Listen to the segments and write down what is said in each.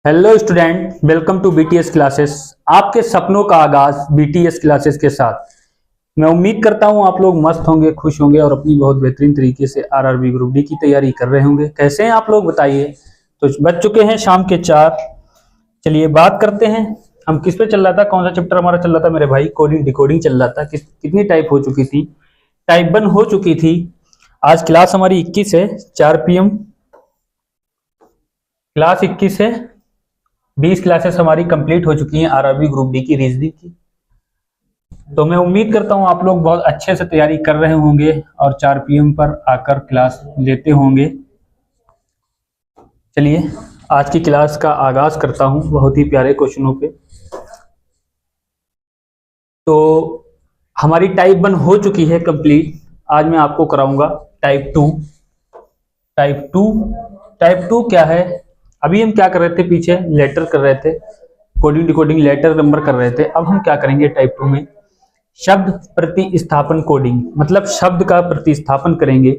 Hello student, welcome to BTS classes. आपके सपनों का आगाज बीटीएस क्लासेस के साथ। मैं उम्मीद करता हूं आप लोग मस्त होंगे, खुश होंगे और अपनी बहुत बेहतरीन तरीके से आरआरबी ग्रुप डी की तैयारी कर रहे होंगे। कैसे हैं आप लोग बताइए। तो बज चुके हैं शाम के 4। चलिए बात करते हैं। हम किस पे चल रहा था, कौन सा चैप्टर हमारा चल रहा था मेरे भाई? कोडिंग डिकोडिंग चल रहा था। कितनी टाइप हो चुकी थी? टाइप 1 हो चुकी थी। आज क्लास हमारी 21 है, 4 PM क्लास 21 है। 20 क्लासेस हमारी कंप्लीट हो चुकी हैं आरआरबी ग्रुप डी की रीजनिंग की। तो मैं उम्मीद करता हूं आप लोग बहुत अच्छे से तैयारी कर रहे होंगे और 4 PM पर आकर क्लास लेते होंगे। चलिए आज की क्लास का आगाज करता हूं बहुत ही प्यारे क्वेश्चनों पे। तो हमारी टाइप 1 हो चुकी है कंप्लीट। आज मैं आपको कराऊंगा टाइप 2। टाइप 2 क्या है? अभी हम क्या कर रहे थे, पीछे लेटर कर रहे थे, कोडिंग डिकोडिंग लेटर नंबर कर रहे थे। अब हम क्या करेंगे टाइप 2 में? शब्द प्रतिस्थापन कोडिंग, मतलब शब्द का प्रतिस्थापन करेंगे।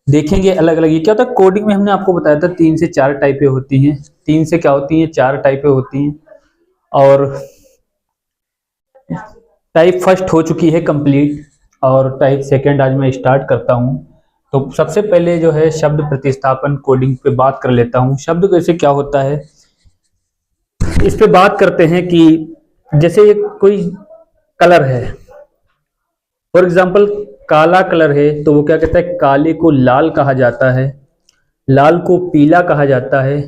देखेंगे अलग अलग। ये क्या होता है कोडिंग में, हमने आपको बताया था 3 से 4 टाइपें होती हैं। 3 से क्या होती हैं, 4 टाइपें होती हैं। और टाइप फर्स्ट हो चुकी है कंप्लीट और टाइप सेकंड आज मैं स्टार्ट करता हूं। तो सबसे पहले जो है शब्द प्रतिस्थापन कोडिंग पे बात कर लेता हूं। शब्द कैसे क्या होता है इस पे बात करते हैं। कि जैसे कोई कलर है, फॉर एग्जांपल काला कलर है, तो वो क्या कहता है, काले को लाल कहा जाता है, लाल को पीला कहा जाता है,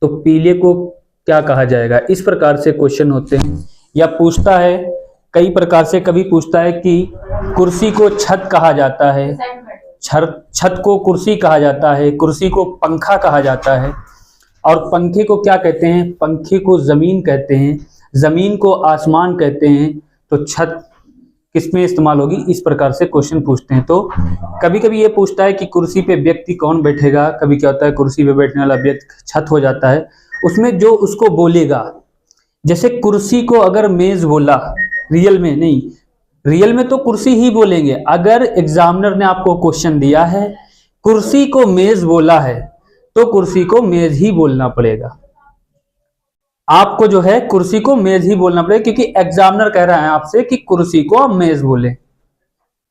तो पीले को क्या कहा जाएगा। इस प्रकार से क्वेश्चन होते हैं। या पूछता है कई प्रकार से, कभी पूछता है कि कुर्सी को छत कहा जाता है, छत को कुर्सी कहा जाता है, कुर्सी को पंखा कहा जाता है, और पंखे को क्या कहते हैं, पंखे को जमीन कहते हैं, जमीन को आसमान कहते हैं, तो छत किसमें इस्तेमाल होगी। इस प्रकार से क्वेश्चन पूछते हैं। तो कभी कभी ये पूछता है कि कुर्सी पे व्यक्ति कौन बैठेगा। कभी क्या होता है कुर्सी पे बैठने वाला व्यक्ति छत हो जाता है। उसमें जो उसको बोलेगा, जैसे कुर्सी को अगर मेज बोला, रियल में नहीं, रियल में तो कुर्सी ही बोलेंगे। अगर एग्जामिनर ने आपको क्वेश्चन दिया है कुर्सी को मेज बोला है, तो कुर्सी को मेज ही बोलना पड़ेगा। आपको जो है कुर्सी को मेज ही बोलना पड़ेगा, क्योंकि एग्जामिनर कह रहा है आपसे कि कुर्सी को आप मेज बोले।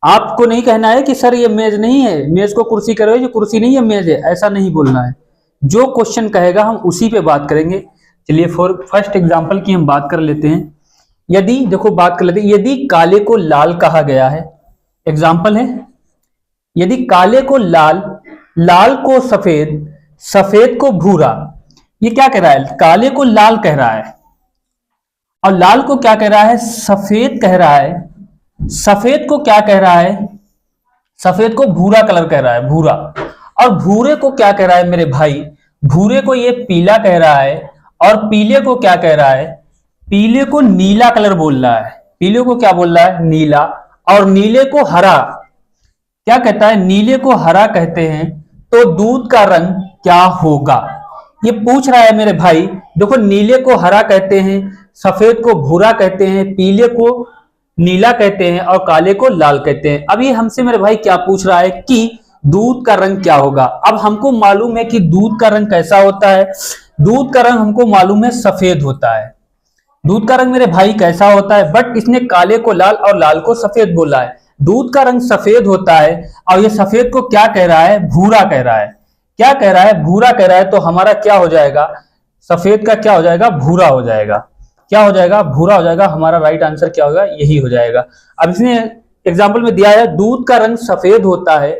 आपको नहीं कहना है कि सर ये मेज नहीं है, मेज को कुर्सी करो, ये कुर्सी नहीं है मेज है, ऐसा नहीं बोलना है। जो क्वेश्चन कहेगा हम उसी पे बात करेंगे। चलिए फर्स्ट एग्जांपल की हम बात कर लेते हैं। यदि देखो बात कर लेते हैं, यदि काले को लाल कहा गया है, एग्जाम्पल है, यदि काले को लाल, लाल को सफेद, सफेद को भूरा। ये क्या कह रहा है, काले को लाल कह रहा है और लाल को क्या कह रहा है, सफेद कह रहा है। सफेद को क्या कह रहा है, सफेद को भूरा कलर कह रहा है, भूरा। और भूरे को क्या कह रहा है मेरे भाई, भूरे को ये पीला कह रहा है। और पीले को क्या कह रहा है, पीले को नीला कलर बोल रहा है। पीले को क्या बोल रहा है, नीला। और नीले को हरा क्या कहता है, नीले को हरा कहते हैं। तो दूध का रंग क्या होगा, ये पूछ रहा है मेरे भाई। देखो नीले को हरा कहते हैं, सफेद को भूरा कहते हैं, पीले को नीला कहते हैं और काले को लाल कहते हैं। अब ये हमसे मेरे भाई क्या पूछ रहा है कि दूध का रंग क्या होगा। अब हमको मालूम है कि दूध का रंग कैसा होता है। दूध का रंग हमको मालूम है सफेद होता है। दूध का रंग मेरे भाई कैसा होता है, बट इसने काले को लाल और लाल को सफेद बोला है। दूध का रंग सफेद होता है और ये सफेद को क्या कह रहा है, भूरा कह रहा है। क्या कह रहा है, भूरा कह रहा है। तो हमारा क्या हो जाएगा, सफेद का क्या हो जाएगा, भूरा हो जाएगा। क्या हो जाएगा, भूरा हो जाएगा। हमारा राइट आंसर क्या होगा, यही हो जाएगा। अब इसने एग्जाम्पल में दिया है दूध का रंग सफेद होता है।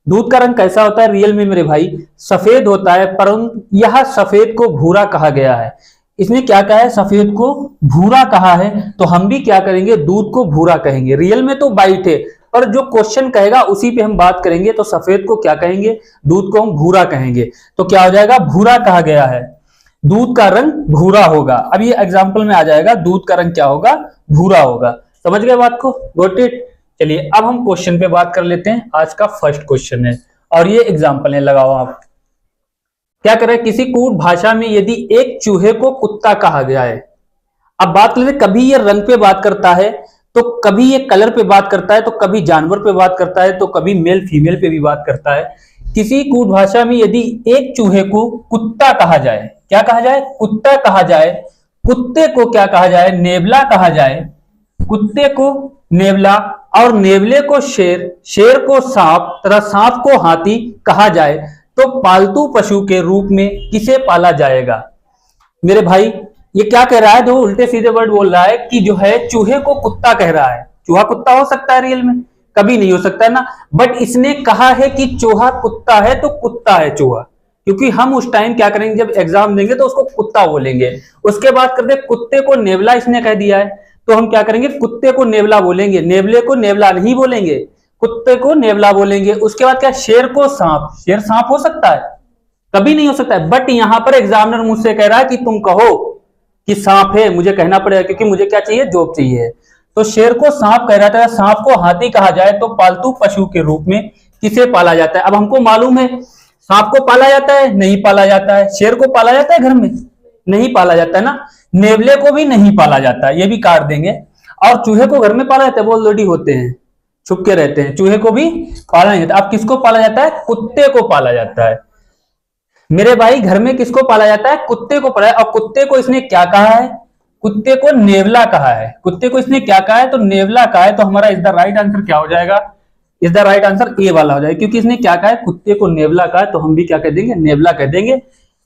दूध का रंग कैसा होता है, रियल में मेरे भाई सफेद होता है, परंतु यह सफेद को भूरा कहा गया है। इसने क्या कहा है, सफेद को भूरा कहा है। तो हम भी क्या करेंगे, दूध को भूरा कहेंगे। रियल में तो वाइट है, पर जो क्वेश्चन कहेगा उसी पे हम बात करेंगे। तो सफेद को क्या कहेंगे, दूध को हम भूरा कहेंगे। तो क्या हो जाएगा, भूरा कहा गया है, दूध का रंग भूरा होगा। अब ये एग्जाम्पल में आ जाएगा, दूध का रंग क्या होगा, भूरा होगा। समझ गए बात को, गॉट इट। चलिए अब हम क्वेश्चन पे बात कर लेते हैं। आज का फर्स्ट क्वेश्चन है और ये एग्जाम्पल है, लगाओ आप। क्या कर रहे हैं, किसी कूट भाषा में यदि एक चूहे को कुत्ता कहा गया है। अब बात लेते, कभी ये रंग पे बात करता है, तो कभी ये कलर पे बात करता है, तो कभी जानवर पे बात करता है, तो कभी मेल फीमेल पे भी बात करता है। किसी कूट भाषा में यदि एक चूहे को कुत्ता कहा जाए, क्या कहा जाए, कुत्ता कहा जाए, कुत्ते को क्या कहा जाए, नेवला कहा जाए, कुत्ते को नेवला, और नेवले को शेर, शेर को सांप तथा सांप को हाथी कहा जाए तो पालतू पशु के रूप में किसे पाला जाएगा। मेरे भाई ये क्या कह रहा है, दो उल्टे सीधे वर्ड बोल रहा है कि जो है चूहे को कुत्ता कह रहा है। चूहा कुत्ता हो सकता है रियल में? कभी नहीं हो सकता है ना। बट इसने कहा है कि चूहा कुत्ता है तो कुत्ता है चूहा, क्योंकि हम उस टाइम क्या करेंगे जब एग्जाम देंगे तो उसको कुत्ता बोलेंगे। उसके बाद करते कुत्ते को नेवला इसने कह दिया है तो हम क्या करेंगे, कुत्ते को नेवला बोलेंगे, नेवले को नेवला नहीं बोलेंगे, कुत्ते को नेवला बोलेंगे। उसके बाद क्या, शेर को सांप, शेर सांप हो सकता है? कभी नहीं हो सकता है। बट यहां पर एग्जामिनर मुझसे कह रहा है कि तुम कहो कि सांप है, मुझे कहना पड़ेगा क्योंकि मुझे क्या चाहिए, जॉब चाहिए। तो शेर को सांप कह रहा था, सांप को हाथी कहा जाए तो पालतू पशु के रूप में किसे पाला जाता है। अब हमको मालूम है सांप को पाला जाता है, नहीं पाला जाता है। शेर को पाला जाता है घर में, नहीं पाला जाता है ना। नेवले को भी नहीं पाला जाता है, ये भी काट देंगे। और चूहे को घर में पाला जाता है, वो ऑलरेडी होते हैं, छुप के रहते हैं। चूहे को भी पाला नहीं जाता। अब किसको पाला जाता है, कुत्ते को पाला जाता है। मेरे भाई घर में किसको पाला जाता है, कुत्ते को पाला है। और कुत्ते को इसने क्या कहा है, कुत्ते को नेवला कहा है। कुत्ते को इसने क्या कहा है, तो नेवला कहा है। तो हमारा इज द राइट आंसर क्या हो जाएगा, is the right answer A वाला हो जाएगा, क्योंकि इसने क्या कहा है, कुत्ते को नेवला कहा है, तो हम भी क्या कह देंगे, नेवला कह देंगे।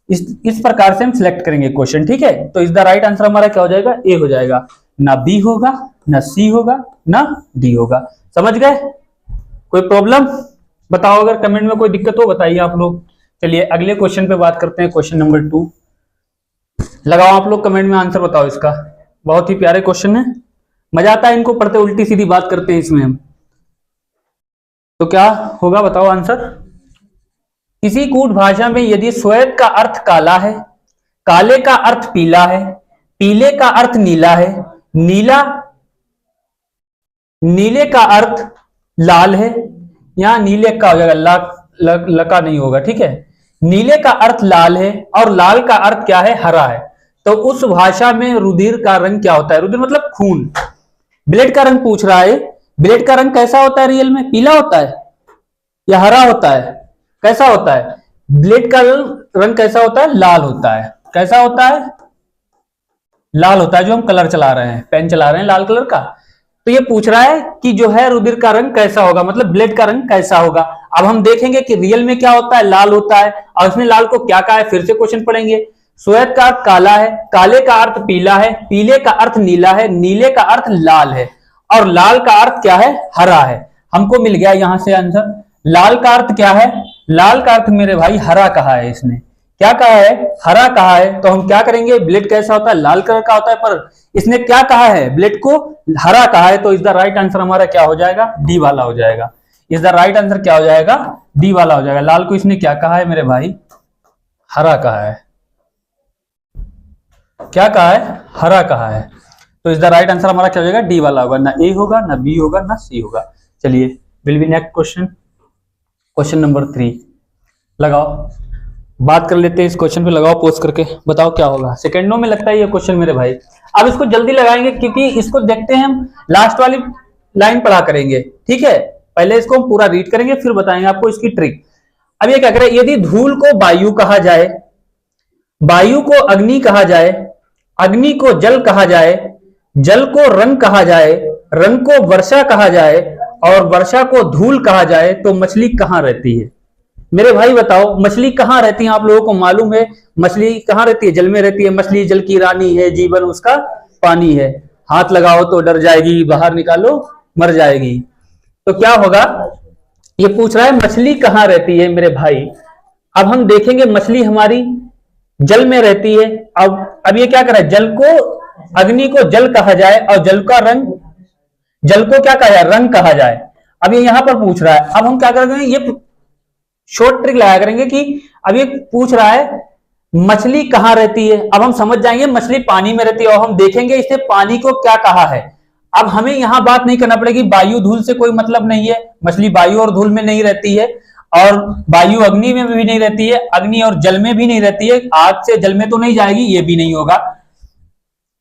इस प्रकार से हम सिलेक्ट करेंगे क्वेश्चन, ठीक है। तो इज द राइट आंसर हमारा क्या हो जाएगा, ए हो जाएगा। ना बी होगा, ना सी होगा, ना डी होगा। समझ गए? कोई प्रॉब्लम बताओ, अगर कमेंट में कोई दिक्कत हो बताइए आप लोग। चलिए अगले क्वेश्चन पे बात करते हैं, क्वेश्चन नंबर 2। लगाओ आप लोग कमेंट में आंसर बताओ इसका। बहुत ही प्यारे क्वेश्चन है, मजा आता है इनको पढ़ते, उल्टी सीधी बात करते हैं इसमें हम। तो क्या होगा बताओ आंसर। किसी कूट भाषा में यदि श्वेत का अर्थ काला है, काले का अर्थ पीला है, पीले का अर्थ नीला है, नीले का अर्थ लाल है, यहां नीले का हो जाएगा, लका नहीं होगा, ठीक है। नीले का अर्थ लाल है और लाल का अर्थ क्या है, हरा है। तो उस भाषा में रुधिर का रंग क्या होता है, रुधिर मतलब खून। ब्लड का रंग पूछ रहा है, ब्लड का रंग कैसा होता है रियल में, पीला होता है या हरा होता है, कैसा होता है? ब्लड का रंग कैसा होता है, लाल होता है। कैसा होता है, लाल होता है। जो हम कलर चला रहे हैं, पेन चला रहे हैं लाल कलर का। तो ये पूछ रहा है कि जो है रुधिर का रंग कैसा होगा, मतलब ब्लड का रंग कैसा होगा। अब हम देखेंगे कि रियल में क्या होता है, लाल होता है। और इसने लाल को क्या कहा है, फिर से क्वेश्चन पढ़ेंगे। श्वेत का अर्थ काला है, काले का अर्थ पीला है, पीले का अर्थ नीला है, नीले का अर्थ लाल है, और लाल का अर्थ क्या है, हरा है। हमको मिल गया यहां से आंसर। लाल का अर्थ क्या है, लाल का अर्थ मेरे भाई हरा कहा है इसने। क्या कहा है, हरा कहा है। तो हम क्या करेंगे, ब्लड कैसा होता है, लाल कलर का होता है, पर इसने क्या कहा है, ब्लड को हरा कहा है। तो इज द राइट आंसर हमारा क्या हो जाएगा, डी वाला हो जाएगा। इज द राइट आंसर क्या हो जाएगा, डी वाला हो जाएगा। लाल को इसने क्या कहा है मेरे भाई, हरा कहा है। क्या कहा है, हरा कहा है। तो इज द राइट आंसर हमारा क्या हो जाएगा, डी वाला होगा। ना ए होगा, ना बी होगा, ना सी होगा। चलिए will be next question, question number 3। लगाओ, बात कर लेते हैं इस क्वेश्चन पे। लगाओ पोस्ट करके, बताओ क्या होगा। सेकंडों में लगता है ये क्वेश्चन मेरे भाई। अब इसको जल्दी लगाएंगे क्योंकि इसको देखते हैं हम, लास्ट वाली लाइन पढ़ा करेंगे, ठीक है। पहले इसको हम पूरा रीड करेंगे, फिर बताएंगे आपको इसकी ट्रिक। अब ये क्या करें, यदि धूल को वायु कहा जाए, वायु को अग्नि कहा जाए, अग्नि को जल कहा जाए, जल को रंग कहा जाए, रंग को वर्षा कहा जाए, और वर्षा को धूल कहा जाए, तो मछली कहां रहती है। मेरे भाई बताओ मछली कहां रहती है। आप लोगों को मालूम है मछली कहां रहती है, जल में रहती है। मछली जल की रानी है, जीवन उसका पानी है। हाथ लगाओ तो डर जाएगी, बाहर निकालो मर जाएगी। तो क्या होगा, ये पूछ रहा है मछली कहां रहती है मेरे भाई। अब हम देखेंगे मछली हमारी जल में रहती है। अब ये क्या कर रहा है, जल को, अग्नि को जल कहा जाए और जल का रंग, जल को क्या कहा जाए, रंग कहा जाए। अब ये यहां पर पूछ रहा है। अब हम क्या करेंगे, ये शॉर्ट ट्रिक लगाया करेंगे कि अब ये पूछ रहा है मछली कहां रहती है। अब हम समझ जाएंगे मछली पानी में रहती है, और हम देखेंगे इसने पानी को क्या कहा है। अब हमें यहां बात नहीं करना पड़ेगी, वायु धूल से कोई मतलब नहीं है। मछली वायु और धूल में नहीं रहती है, और वायु अग्नि में भी नहीं रहती है, अग्नि और जल में भी नहीं रहती है। आग से जल में तो नहीं जाएगी, ये भी नहीं होगा,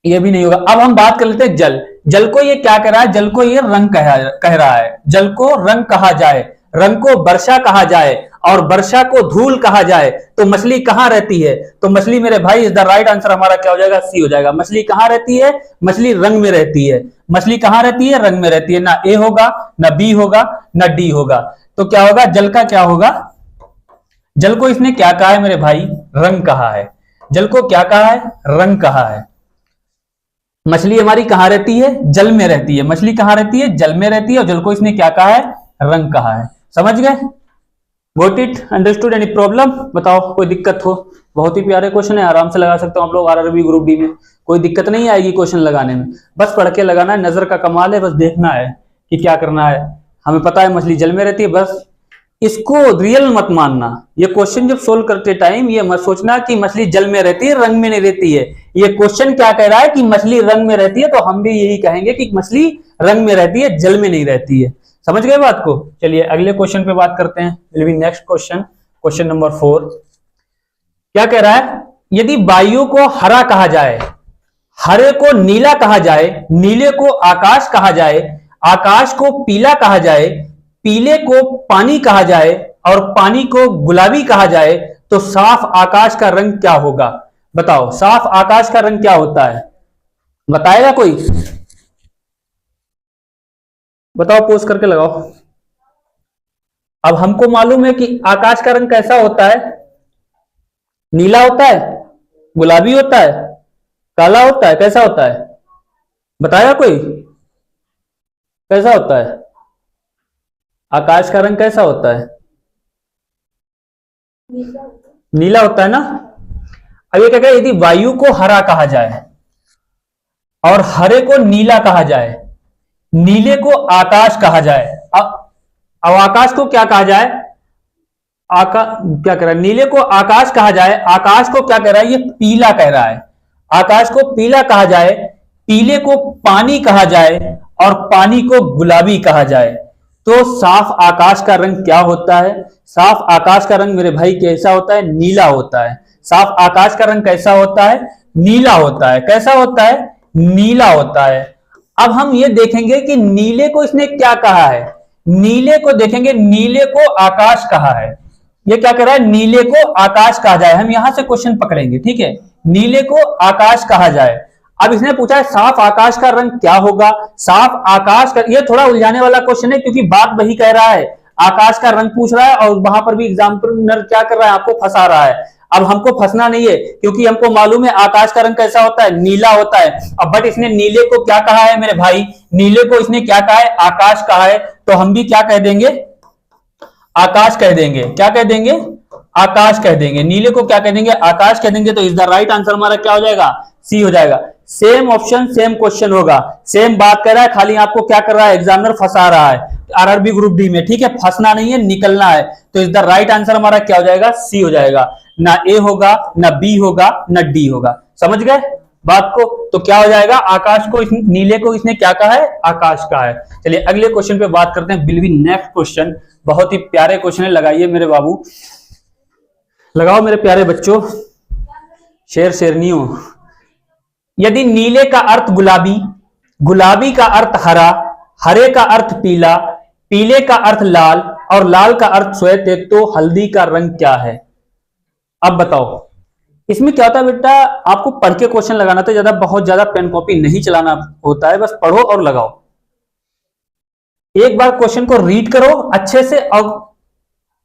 ये भी नहीं होगा। अब हम बात कर लेते हैं जल। जल को ये क्या कह रहा है, जल को ये रंग कह रहा है। जल को रंग कहा जाए, रंग को वर्षा कहा जाए, और वर्षा को धूल कहा जाए तो मछली कहां रहती है? तो मछली मेरे भाई इज द राइट आंसर हमारा क्या हो जाएगा? सी हो जाएगा। मछली कहां रहती है? मछली रंग में रहती है। मछली कहां रहती है? रंग में रहती है। ना ए होगा, ना बी होगा, ना डी होगा। तो क्या होगा? जल का क्या होगा? जल को इसने क्या कहा है मेरे भाई? रंग कहा है। जल को क्या कहा है? रंग कहा है। मछली हमारी कहां रहती है? जल में रहती है। मछली कहां रहती है? जल में रहती है। और जल को इसने क्या कहा है? रंग कहा है। समझ गए? Got it? Understood? Any problem? बताओ, कोई दिक्कत हो? बहुत ही प्यारे क्वेश्चन है, आराम से लगा सकते हो आप लोग आरआरबी ग्रुप डी में। कोई दिक्कत नहीं आएगी क्वेश्चन लगाने में, बस पढ़ के लगाना है। नजर का कमाल है, बस देखना है कि क्या करना है। हमें पता है मछली जल में रहती है, बस इसको रियल मत मानना। ये क्वेश्चन जब सोल्व करते टाइम ये मत सोचना कि मछली जल में रहती है, रंग में नहीं रहती है। ये क्वेश्चन क्या कह रहा है कि मछली रंग में रहती है, तो हम भी यही कहेंगे कि मछली रंग में रहती है, जल में नहीं रहती है। समझ गए बात को? चलिए अगले क्वेश्चन पे बात करते हैं। Will be next question, question number 4। क्या कह रहा है? यदि वायु को हरा कहा जाए, हरे को नीला कहा जाए, नीले को आकाश कहा जाए, आकाश को पीला कहा जाए, पीले को पानी कहा जाए और पानी को गुलाबी कहा जाए, तो साफ आकाश का रंग क्या होगा? बताओ, साफ आकाश का रंग क्या होता है? बताएगा कोई? बताओ, पोस्ट करके लगाओ। अब हमको मालूम है कि आकाश का रंग कैसा होता है? नीला होता है, गुलाबी होता है, काला होता है, कैसा होता है? बताएगा कोई? कैसा होता है आकाश का रंग? कैसा होता है? नीला होता है ना। अब ये क्या कहे? यदि वायु को हरा कहा जाए और हरे को नीला कहा जाए, नीले को आकाश कहा जाए, अब आकाश को क्या कहा जाए? क्या कह रहा है? नीले को आकाश कहा जाए, आकाश को क्या कह रहा है? ये पीला कह रहा है। आकाश को पीला कहा जाए, पीले को पानी कहा जाए और पानी को गुलाबी कहा जाए, तो साफ आकाश का रंग क्या होता है? साफ आकाश का रंग मेरे भाई कैसा होता है? नीला होता है। साफ आकाश का रंग कैसा होता है? नीला होता है। कैसा होता है? नीला होता है। अब हम ये देखेंगे कि नीले को इसने क्या कहा है। नीले को देखेंगे, नीले को आकाश कहा है। ये क्या कह रहा है? नीले को आकाश कहा जाए। हम यहां से क्वेश्चन पकड़ेंगे, ठीक है? नीले को आकाश कहा जाए। अब इसने पूछा है साफ आकाश का रंग क्या होगा? साफ आकाश का, ये थोड़ा उलझाने वाला क्वेश्चन है क्योंकि बात वही कह रहा है। आकाश का रंग पूछ रहा है और वहां पर भी एग्जाम्पलर क्या कर रहा है? आपको फंसा रहा है। अब हमको फंसना नहीं है क्योंकि हमको मालूम है आकाश का रंग कैसा होता है? नीला होता है। अब बट इसने नीले को क्या कहा है मेरे भाई? नीले को इसने क्या कहा है? आकाश कहा है। तो हम भी क्या कह देंगे? आकाश कह देंगे। क्या कह देंगे? आकाश कह देंगे। नीले को क्या कह देंगे? आकाश कह देंगे। तो इज द राइट आंसर हमारा क्या हो जाएगा? सी हो जाएगा। सेम ऑप्शन सेम क्वेश्चन होगा, सेम बात कर रहा है, खाली आपको क्या कर रहा है? एग्जामिनर फंसा रहा है आरआरबी ग्रुप डी में, ठीक है? फंसना नहीं है, निकलना है। तो इज द राइट आंसर हमारा क्या हो जाएगा? सी हो जाएगा। ना ए होगा, ना बी होगा, ना डी होगा। समझ गए बात को? तो क्या हो जाएगा? आकाश को नीले को इसने क्या कहा है? आकाश कहा है। चलिए अगले क्वेश्चन पे बात करते हैं। Will be next question. बहुत ही प्यारे क्वेश्चन है, लगाइए मेरे बाबू, लगाओ मेरे प्यारे बच्चों, शेरनियों। यदि नीले का अर्थ गुलाबी, गुलाबी का अर्थ हरा, हरे का अर्थ पीला, पीले का अर्थ लाल और लाल का अर्थ श्वेत है, तो हल्दी का रंग क्या है? अब बताओ इसमें क्या होता है बेटा? आपको पढ़ के क्वेश्चन लगाना था, ज्यादा बहुत ज्यादा पेन कॉपी नहीं चलाना होता है, बस पढ़ो और लगाओ। एक बार क्वेश्चन को रीड करो अच्छे से और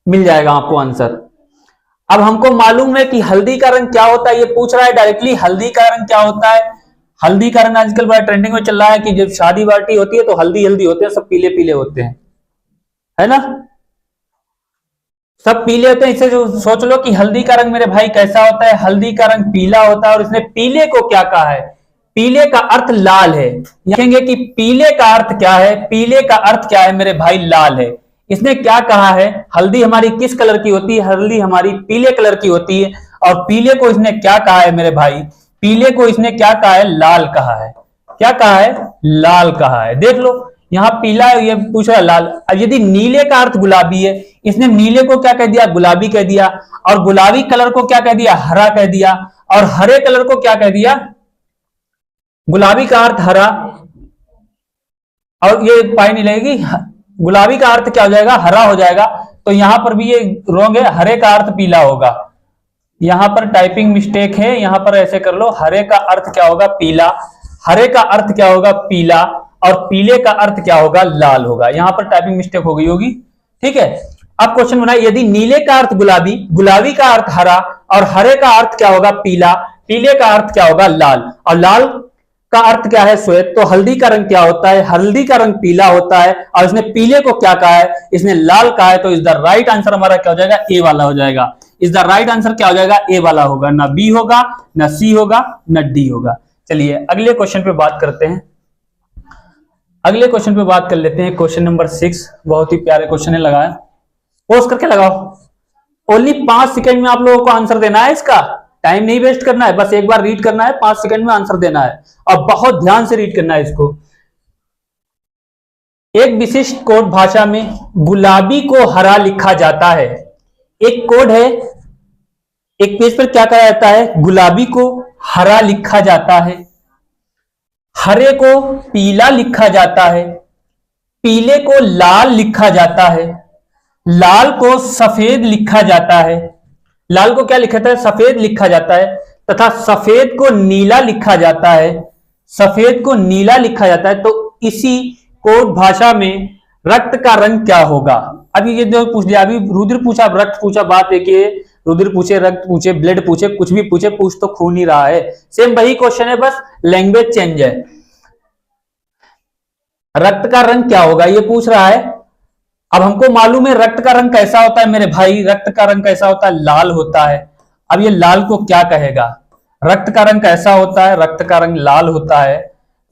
मिल जाएगा आपको आंसर। अब हमको मालूम है कि हल्दी का रंग क्या होता है, ये पूछ रहा है डायरेक्टली। हल्दी का रंग क्या होता है? हल्दी का रंग आजकल बड़ा ट्रेंडिंग में चल रहा है कि जब शादी पार्टी होती है तो हल्दी हल्दी होते हैं, सब पीले पीले होते हैं, है ना? सब पीले होते हैं। इससे जो सोच लो कि हल्दी का रंग मेरे भाई कैसा होता है? हल्दी का रंग पीला होता है। और इसने पीले को क्या कहा है? पीले का अर्थ लाल है। देखेंगे कि पीले का अर्थ क्या है? पीले का अर्थ क्या है मेरे भाई? लाल है। इसने क्या कहा है? हल्दी हमारी किस कलर की होती है? हल्दी हमारी पीले कलर की होती है। और पीले को इसने क्या कहा है मेरे भाई? पीले को इसने क्या कहा है? लाल कहा है। क्या कहा है? लाल कहा है। देख लो यहां पीला है, ये पूछ रहा है लाल। अब यदि नीले का अर्थ गुलाबी है, इसने नीले को क्या कह दिया? गुलाबी कह दिया। और गुलाबी कलर को क्या कह दिया? हरा कह दिया। और हरे कलर को क्या कह दिया? गुलाबी का अर्थ हरा, और ये पाई नहीं लगेगी, गुलाबी का अर्थ क्या हो जाएगा? हरा हो जाएगा। तो यहां पर भी ये रॉन्ग है, हरे का अर्थ पीला होगा। यहां पर टाइपिंग मिस्टेक है, यहां पर ऐसे कर लो, हरे का अर्थ क्या होगा? पीला। हरे का अर्थ क्या होगा? पीला। और पीले का अर्थ क्या होगा? लाल होगा। यहां पर टाइपिंग मिस्टेक हो गई होगी, ठीक है। अब क्वेश्चन बनाए, यदि नीले का अर्थ गुलाबी, गुलाबी का अर्थ हरा, और हरे का अर्थ क्या होगा? पीला, पीले का अर्थ क्या होगा? लाल, और लाल का अर्थ क्या है? श्वेत। तो हल्दी का रंग क्या होता है? हल्दी का रंग पीला होता है। और इसने पीले को क्या कहा है? इसने लाल कहा है। तो इज द राइट आंसर हमारा क्या हो जाएगा? ए वाला हो जाएगा। इज द राइट आंसर क्या हो जाएगा? ए वाला होगा, ना बी होगा, ना सी होगा, ना डी होगा। चलिए अगले क्वेश्चन पे बात करते हैं। अगले क्वेश्चन पे बात कर लेते हैं, क्वेश्चन नंबर 6। बहुत ही प्यारे क्वेश्चन है, लगाया पोज करके लगाओ। ओनली 5 सेकंड में आप लोगों को आंसर देना है, इसका टाइम नहीं वेस्ट करना है, बस एक बार रीड करना है, 5 सेकंड में आंसर देना है, और बहुत ध्यान से रीड करना है इसको। एक विशिष्ट कोड भाषा में गुलाबी को हरा लिखा जाता है। एक कोड है, एक पेज पर क्या कहा जाता है? गुलाबी को हरा लिखा जाता है, हरे को पीला लिखा जाता है, पीले को लाल लिखा जाता है, लाल को सफेद लिखा जाता है। लाल को क्या लिखा जाता है? सफेद लिखा जाता है, तथा सफेद को नीला लिखा जाता है, सफेद को नीला लिखा जाता है। तो इसी कोड भाषा में रक्त का रंग क्या होगा? अभी ये जो पूछ दिया, अभी रुधिर पूछा, रक्त पूछा, बात एक ही है। रुधिर पूछे, रक्त पूछे, ब्लड पूछे, कुछ भी पूछे, पूछ तो खून ही रहा है। सेम वही क्वेश्चन है, बस लैंग्वेज चेंज है। रक्त का रंग क्या होगा ये पूछ रहा है। अब हमको मालूम है रक्त का रंग कैसा होता है मेरे भाई, रक्त का रंग कैसा होता है? लाल होता है। अब ये लाल को क्या कहेगा? रक्त का रंग कैसा होता है? रक्त का रंग लाल होता है।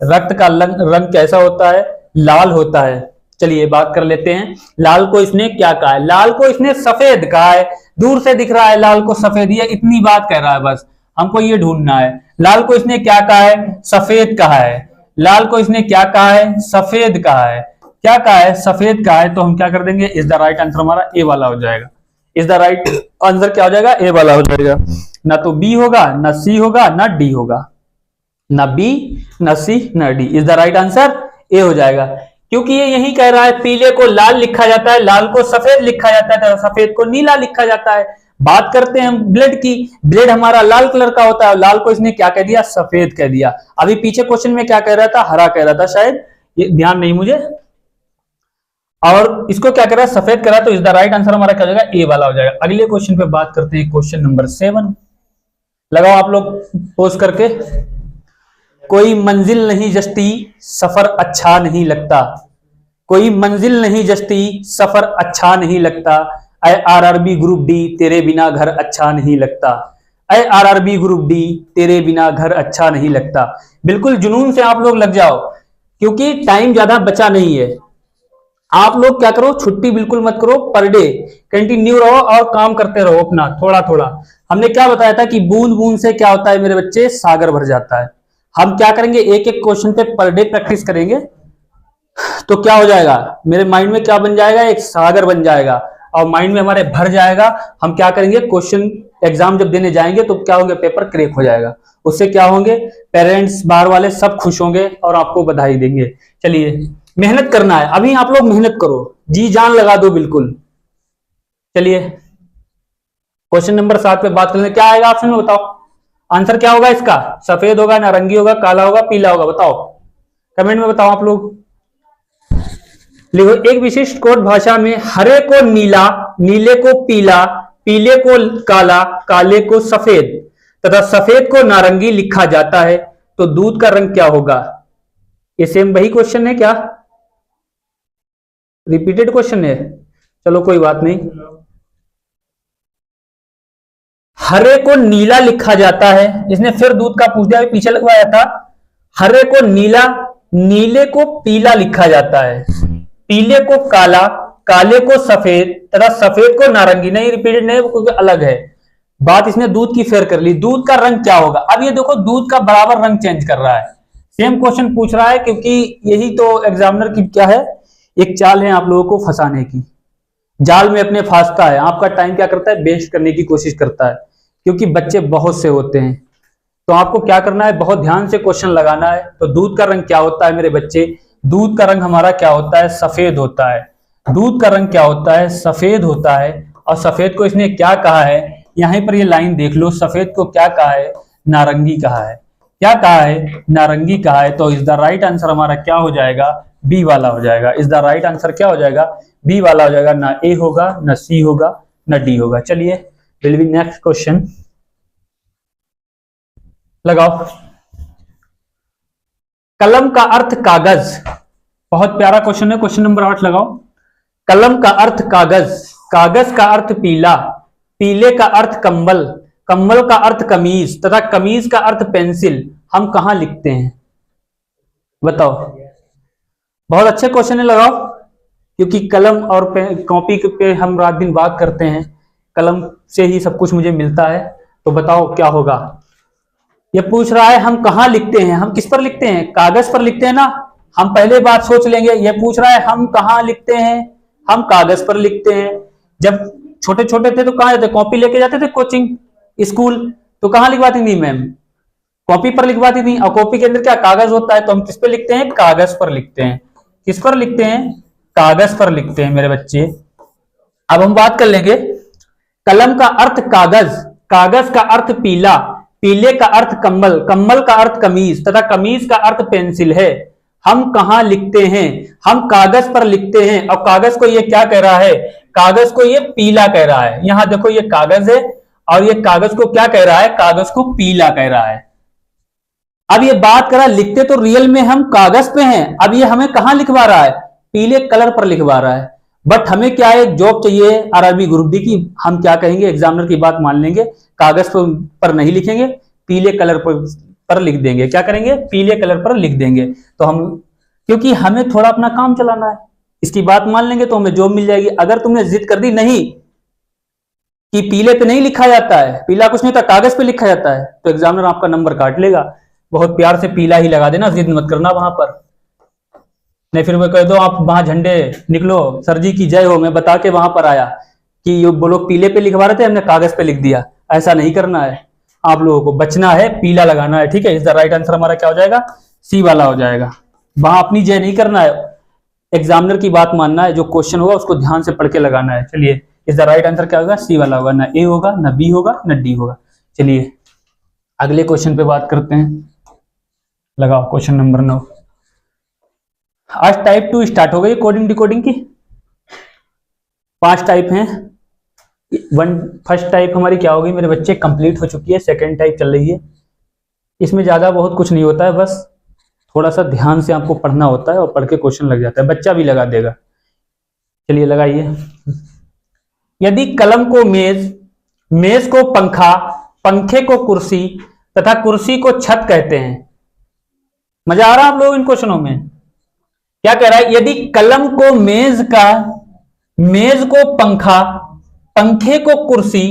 रक्त का रंग कैसा होता है? लाल होता है। चलिए बात कर लेते हैं, लाल को इसने क्या कहा है? लाल को इसने सफेद कहा है। दूर से दिख रहा है लाल को सफेद, ये इतनी बात कह रहा है, बस हमको ये ढूंढना है। लाल को इसने क्या कहा है? सफेद कहा है। लाल को इसने क्या कहा है? सफेद कहा है। क्या कहा है? सफेद कहा है। तो हम क्या कर देंगे? इज द राइट आंसर हमारा ए वाला हो जाएगा। इज द राइट आंसर क्या हो जाएगा? ए वाला हो जाएगा। ना तो बी होगा, ना सी होगा, ना डी होगा, ना बी, ना सी, ना D. Is the right answer A हो जाएगा, क्योंकि ये यही कह रहा है पीले को लाल लिखा जाता है, लाल को सफेद लिखा जाता है, सफेद को नीला लिखा जाता है। बात करते हैं हम ब्लड की, ब्लड हमारा लाल कलर का होता है, लाल को इसने क्या कह दिया? सफेद कह दिया। अभी पीछे क्वेश्चन में क्या कह रहा था? हरा कह रहा था शायद, ये ध्यान नहीं मुझे, और इसको क्या कह रहा है? सफेद कह रहा है। तो इज द राइट आंसर हमारा क्या हो जाएगा? ए वाला हो जाएगा। अगले क्वेश्चन पे बात करते हैं, क्वेश्चन नंबर 7। लगाओ आप लोग पोज करके। कोई मंजिल नहीं जचती, सफर अच्छा नहीं लगता। कोई मंजिल नहीं जचती, सफर अच्छा नहीं लगता। ऐ आरआरबी ग्रुप डी, तेरे बिना घर अच्छा नहीं लगता। ऐ आरआरबी ग्रुप डी, तेरे बिना घर अच्छा नहीं लगता। बिल्कुल जुनून से आप लोग लग जाओ, क्योंकि टाइम ज्यादा बचा नहीं है। आप लोग क्या करो, छुट्टी बिल्कुल मत करो, पर डे कंटिन्यू रहो और काम करते रहो अपना थोड़ा थोड़ा। हमने क्या बताया था कि बूंद बूंद से क्या होता है मेरे बच्चे? सागर भर जाता है। हम क्या करेंगे? एक एक क्वेश्चन पे पर डे प्रैक्टिस करेंगे, तो क्या हो जाएगा मेरे माइंड में? क्या बन जाएगा? एक सागर बन जाएगा, और माइंड में हमारे भर जाएगा। हम क्या करेंगे? क्वेश्चन एग्जाम जब देने जाएंगे तो क्या होंगे? पेपर क्रैक हो जाएगा। उससे क्या होंगे? पेरेंट्स बाहर वाले सब खुश होंगे और आपको बधाई देंगे। चलिए मेहनत करना है, अभी आप लोग मेहनत करो, जी जान लगा दो बिल्कुल। चलिए क्वेश्चन नंबर 7 पे बात करें। क्या आएगा ऑप्शन में? बताओ आंसर क्या होगा इसका? सफेद होगा, नारंगी होगा, काला होगा, पीला होगा? बताओ, कमेंट में बताओ आप लोग। लिखो, एक विशिष्ट कोड भाषा में हरे को नीला, नीले को पीला, पीले को काला, काले को सफेद तथा सफेद को नारंगी लिखा जाता है। तो दूध का रंग क्या होगा? ये सेम वही क्वेश्चन है क्या? रिपीटेड क्वेश्चन है, चलो कोई बात नहीं। हरे को नीला लिखा जाता है, इसने फिर दूध का पूछ दिया, पीछे लगवाया था। हरे को नीला, नीले को पीला लिखा जाता है, पीले को काला, काले को सफेद तथा सफेद को नारंगी। नहीं रिपीटेड नहीं, क्योंकि अलग है। बात इसने दूध की फेर कर ली। दूध का रंग क्या होगा? अब ये देखो दूध का बराबर रंग चेंज कर रहा है, सेम क्वेश्चन पूछ रहा है, क्योंकि यही तो एग्जामिनर की क्या है, एक चाल है आप लोगों को फंसाने की। जाल में अपने फांसता है, आपका टाइम क्या करता है? वेस्ट करने की कोशिश करता है, क्योंकि बच्चे बहुत से होते हैं। तो आपको क्या करना है? बहुत ध्यान से क्वेश्चन लगाना है। तो दूध का रंग क्या होता है मेरे बच्चे? दूध का रंग हमारा क्या होता है? सफेद होता है। दूध का रंग क्या होता है? सफेद होता है। और सफेद को इसने क्या कहा है? यहीं पर ये लाइन देख लो, सफेद को क्या कहा है? नारंगी कहा है। क्या कहा है? नारंगी कहा है। तो इज द राइट आंसर हमारा क्या हो जाएगा? बी वाला हो जाएगा। इज द राइट आंसर क्या हो जाएगा? बी वाला हो जाएगा। ना ए होगा, ना सी होगा, ना डी होगा। चलिए विल बी नेक्स्ट क्वेश्चन लगाओ। कलम का अर्थ कागज। बहुत प्यारा क्वेश्चन है। क्वेश्चन नंबर 8 लगाओ। कलम का अर्थ कागज, कागज का अर्थ पीला, पीले का अर्थ कंबल, कंबल का अर्थ कमीज तथा कमीज का अर्थ पेंसिल। हम कहां लिखते हैं? बताओ। बहुत अच्छे क्वेश्चन है, लगाओ। क्योंकि कलम और कॉपी पे हम रात दिन बात करते हैं, कलम से ही सब कुछ मुझे मिलता है। तो बताओ क्या होगा? ये पूछ रहा है हम कहां लिखते हैं। हम किस पर लिखते हैं? कागज पर लिखते हैं ना। हम पहले बात सोच लेंगे। ये पूछ रहा है हम कहां लिखते हैं। हम कागज पर लिखते हैं। जब छोटे छोटे थे तो कहां जाते? कॉपी लेके जाते थे कोचिंग स्कूल, तो कहां लिखवाती थी मैम? कॉपी पर लिखवाती थी। और कॉपी के अंदर क्या? कागज होता है। तो हम किस पे लिखते हैं? कागज पर लिखते हैं। किस पर लिखते हैं? कागज पर लिखते हैं मेरे बच्चे। अब हम बात कर लेंगे। कलम का अर्थ कागज, कागज का अर्थ पीला, पीले का अर्थ कंबल, कंबल का अर्थ कमीज तथा कमीज का अर्थ पेंसिल है। हम कहां लिखते हैं? हम कागज पर लिखते हैं। और कागज को ये क्या कह रहा है? कागज को ये पीला कह रहा है। यहां देखो ये कागज है और ये कागज को क्या कह रहा है? कागज को पीला कह रहा है। अब ये बात कर रहा है लिखते तो रियल में हम कागज पे हैं। अब ये हमें कहां लिखवा रहा है? पीले कलर पर लिखवा रहा है। बट हमें क्या है? जॉब चाहिए आरआरबी ग्रुप डी की। हम क्या कहेंगे? एग्जामिनर की बात मान लेंगे, कागज पर नहीं लिखेंगे, पीले कलर पर लिख देंगे। क्या करेंगे? पीले कलर पर लिख देंगे। तो हम, क्योंकि हमें थोड़ा अपना काम चलाना है, इसकी बात मान लेंगे तो हमें जॉब मिल जाएगी। अगर तुमने जिद कर दी नहीं कि पीले पे नहीं लिखा जाता है, पीला कुछ नहीं होता, कागज पे लिखा जाता है, तो एग्जामिनर आपका नंबर काट लेगा। बहुत प्यार से पीला ही लगा देना, जिद मत करना वहां पर। नहीं फिर मैं कह दो आप वहां झंडे निकलो, सर जी की जय हो, मैं बता के वहां पर आया कि ये वो लोग पीले पे लिखवा रहे थे, हमने कागज पे लिख दिया। ऐसा नहीं करना है, आप लोगों को बचना है, पीला लगाना है। ठीक है, इसका राइट आंसर हमारा क्या हो जाएगा? सी वाला हो जाएगा। वहां अपनी जय नहीं करना है, एग्जामिनर की बात मानना है। जो क्वेश्चन होगा उसको ध्यान से पढ़ के लगाना है। चलिए इसका राइट आंसर क्या होगा? सी वाला होगा। ना ए होगा, ना बी होगा, ना डी होगा। चलिए अगले क्वेश्चन पे बात करते हैं। लगाओ क्वेश्चन नंबर 9। आज टाइप 2 स्टार्ट हो गई कोडिंग डिकोडिंग की। 5 टाइप हैं। फर्स्ट टाइप हमारी क्या होगी मेरे बच्चे? कंप्लीट हो चुकी है। सेकंड टाइप चल रही है। इसमें ज्यादा बहुत कुछ नहीं होता है, बस थोड़ा सा ध्यान से आपको पढ़ना होता है और पढ़ के क्वेश्चन लग जाता है, बच्चा भी लगा देगा। चलिए लगाइए। यदि कलम को मेज, मेज को पंखा, पंखे को कुर्सी तथा कुर्सी को छत कहते हैं। मजा आ रहा है आप लोग इन क्वेश्चनों में? क्या कह रहा है? यदि कलम को मेज का, मेज को पंखा, पंखे को कुर्सी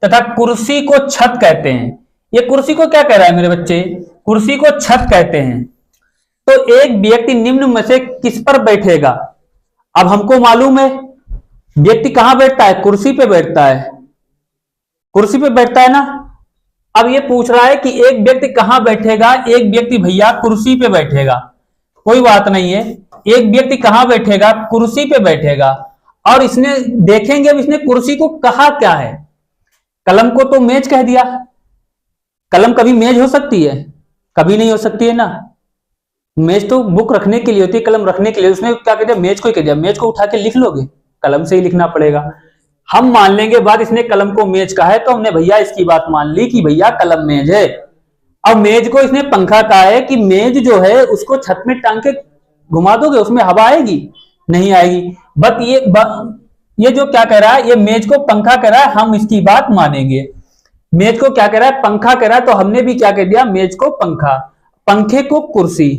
तथा कुर्सी को छत कहते हैं। ये कुर्सी को क्या कह रहा है मेरे बच्चे? कुर्सी को छत कहते हैं। तो एक व्यक्ति निम्न में से किस पर बैठेगा? अब हमको मालूम है व्यक्ति कहां बैठता है? कुर्सी पे बैठता है। कुर्सी पे बैठता है ना। अब ये पूछ रहा है कि एक व्यक्ति कहां बैठेगा? एक व्यक्ति भैया कुर्सी पे बैठेगा। कोई बात नहीं है, एक व्यक्ति कहां बैठेगा? कुर्सी पे बैठेगा। और इसने देखेंगे अब इसने कुर्सी को कहा क्या है? कलम को तो मेज कह दिया। कलम कभी मेज हो सकती है? कभी नहीं हो सकती है ना। मेज तो बुक रखने के लिए होती है, कलम रखने के लिए। उसने क्या कह दिया? मेज को ही कह दिया। मेज को उठा के लिख लोगे? कलम से ही लिखना पड़ेगा। हम मान लेंगे बात, इसने कलम को मेज कहा है तो हमने भैया इसकी बात मान ली कि भैया कलम मेज है। अब मेज को इसने पंखा कहा है कि मेज जो है उसको छत में टांग के घुमा दोगे, उसमें हवा आएगी? नहीं आएगी। बट ये जो क्या कह रहा है? ये मेज को पंखा कह रहा है, हम इसकी बात मानेंगे। मेज को क्या कह रहा है? पंखा कह रहा है, तो हमने भी क्या कह दिया? मेज को पंखा, पंखे को कुर्सी,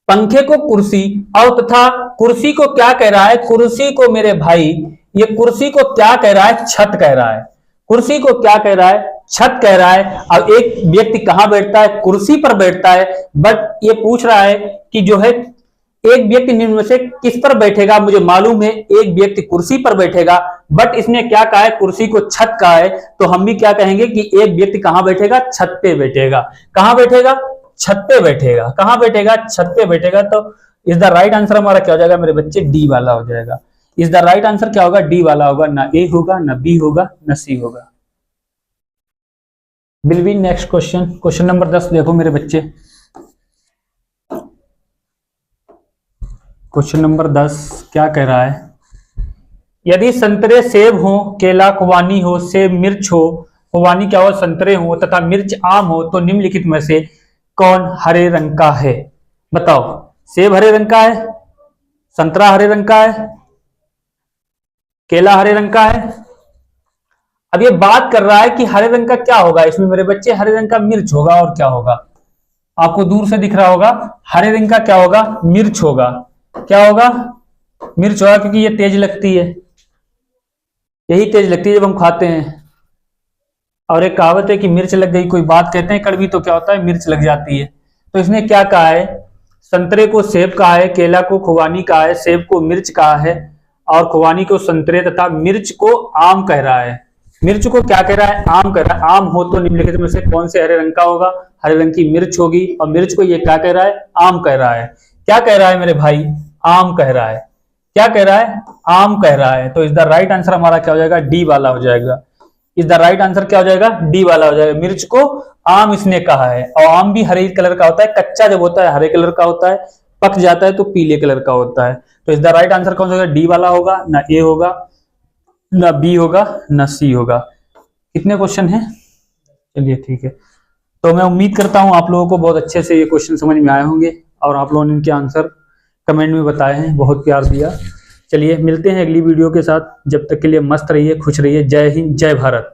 पंखे को कुर्सी, और तथा कुर्सी को क्या कह रहा है? कुर्सी को मेरे भाई, ये कुर्सी को क्या कह रहा है? छत कह रहा है। कुर्सी को क्या कह रहा है? छत कह रहा है। अब एक व्यक्ति कहां बैठता है? कुर्सी पर बैठता है। बट ये पूछ रहा है कि जो है एक व्यक्ति निम्न में से किस पर बैठेगा? मुझे मालूम है एक व्यक्ति कुर्सी पर बैठेगा, बट इसने क्या कहा है? कुर्सी को छत कहा है। तो हम भी क्या कहेंगे कि एक व्यक्ति कहां बैठेगा? छत पे बैठेगा। कहां बैठेगा? छत पे बैठेगा। कहां बैठेगा? छत पे बैठेगा। तो इज द राइट आंसर हमारा क्या हो जाएगा मेरे बच्चे, डी वाला हो जाएगा। इज द राइट आंसर क्या होगा, डी वाला होगा, ना ए होगा, ना बी होगा, ना सी होगा। Will be next question, question number 10 देखो मेरे बच्चे। क्वेश्चन नंबर 10 क्या कह रहा है, यदि संतरे सेब हो, केला खुबानी हो, सेब मिर्च हो, खुबानी क्या हो संतरे हो, तथा मिर्च आम हो, तो निम्नलिखित में से कौन हरे रंग का है? बताओ, सेब हरे रंग का है, संतरा हरे रंग का है, केला हरे रंग का है। अब ये बात कर रहा है कि हरे रंग का क्या होगा इसमें मेरे बच्चे, हरे रंग का मिर्च होगा। और क्या होगा, आपको दूर से दिख रहा होगा, हरे रंग का क्या होगा, मिर्च होगा। क्या होगा, मिर्च होगा, क्योंकि ये तेज लगती है, यही तेज लगती है जब हम खाते हैं। और एक कहावत है कि मिर्च लग गई कोई बात कहते हैं कड़वी, तो क्या होता है, मिर्च लग जाती है। तो इसने क्या कहा है, संतरे को सेब कहा है, केला को खुबानी कहा है, सेब को मिर्च कहा है, और खुबानी को संतरे तथा मिर्च को आम कह रहा है। मिर्च को क्या कह रहा है, आम कह रहा है। आम हो तो निम्नलिखित में से कौन से हरे रंग का होगा, हरे रंग की मिर्च होगी। और मिर्च को ये क्या कह रहा है, आम कह रहा है। क्या कह रहा है मेरे भाई, आम कह रहा है। क्या कह रहा है, आम कह रहा है। तो इज द राइट आंसर हमारा क्या हो जाएगा, डी वाला हो जाएगा। इज द राइट आंसर क्या हो जाएगा, डी वाला हो जाएगा। मिर्च को आम इसने कहा है, और आम भी हरे कलर का होता है, कच्चा जब होता है हरे कलर का होता है, पक जाता है तो पीले कलर का होता है। तो इज द राइट आंसर कौन सा होगा, डी वाला होगा, ना ए होगा, ना बी होगा, ना सी होगा। कितने क्वेश्चन हैं, चलिए ठीक है। तो मैं उम्मीद करता हूं आप लोगों को बहुत अच्छे से ये क्वेश्चन समझ में आए होंगे, और आप लोगों ने इनके आंसर कमेंट में बताए हैं, बहुत प्यार दिया। चलिए मिलते हैं अगली वीडियो के साथ, जब तक के लिए मस्त रहिए, खुश रहिए। जय हिंद, जय भारत।